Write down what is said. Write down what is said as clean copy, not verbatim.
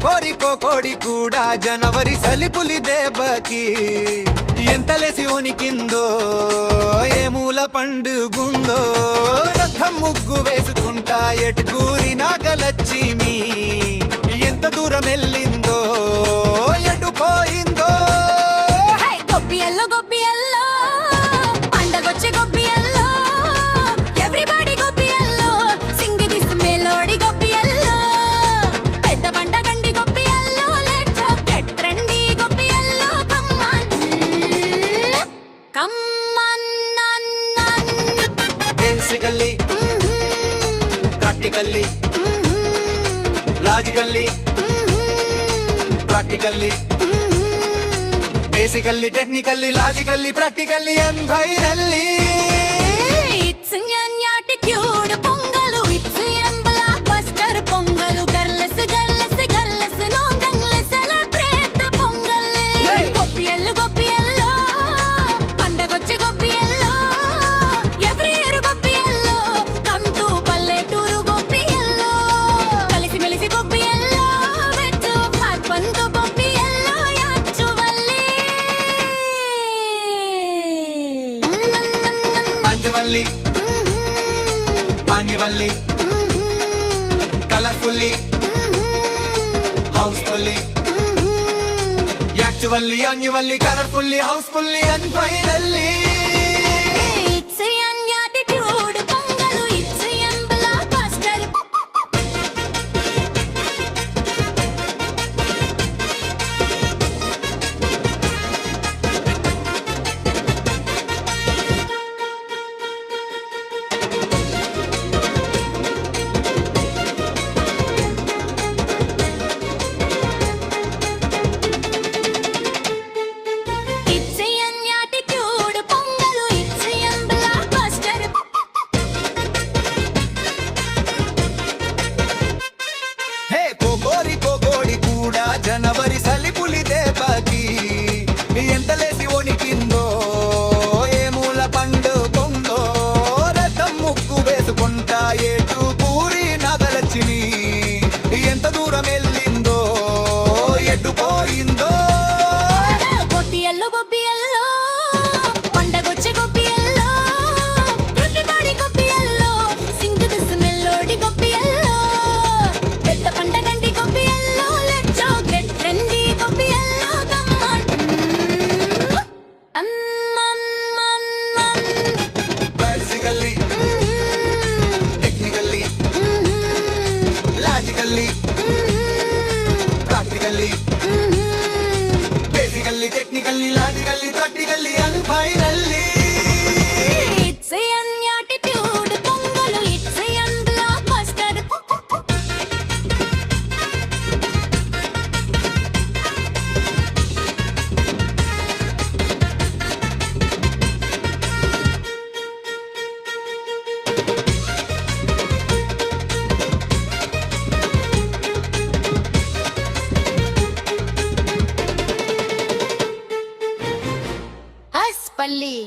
కోకోడి కూడా జనవరి సలిపులి దేబకి ఎంతలేసి వణికిందో ఏ మూల పండుగుందో రథం ముగ్గు వేసుకుంటా ఎటుకూరి నాగలచ్చిమి ఎంత దూరం వెళ్ళిందో ఎటు పోయిందో గొబ్బియల్లో గొబ్బియల్లో పండగొచ్చే గొబ్బియల్లో ఎవ్రీబడి గొబ్బియల్లో సింగి దిస్ మెలోడీ గొబ్బియల్లో పెద్ద పండగండి గొబ్బియల్లో లెట్స్ గెట్ ట్రెండీ గొబ్బియల్లో come on basically practically logically practically basically technically logically practically and finally it's an attitude Pongal it's an blockbuster Pongal girls girls girls no girls celebrate the Pongal గొబ్బియల్లో గొబ్బియల్లో పండగొచ్చే గొబ్బియల్లో every year గొబ్బియల్లో కమ్ టు పల్లెటూరు గొబ్బియల్లో కలిసి మెలిసి గొబ్బియల్లో వెచ్చు హార్పంతో గొబ్బియల్లో యాచువల్లి పంచవల్లి పాంగివల్లి colourfully హౌస్ఫుల్లీ actually annually colourfully housefully and finally it's an attitude Pongal it's an blockbuster it's an attitude Pongal it's an blockbuster hey కోకోడి కూడా జనవరి సలిపులి దేపకి ఎంతలేసి వణికిందో ఏ మూల పండుగొందో రథం ముగ్గు వేసుకుంటా ఏటు పూరి నగలచ్చిని ఎంత దూరం వెళ్ళిందో ఎటు పోయిందో గొబ్బియల్లో గొబ్బియల్లో పండగొచ్చే గొబ్బియల్లో ఎవ్రీబడి గొబ్బియల్లో సింగ్ దిస్ మెలోడీ గొబ్బియల్లో పెద్ద పండగండి గొబ్బియల్లో లెట్స్ గెట్ ట్రెండీ గొబ్బియల్లో basically technically logically practically basically technically logically practically and finally it's an attitude Pongal it's an blockbuster హస్పల్లి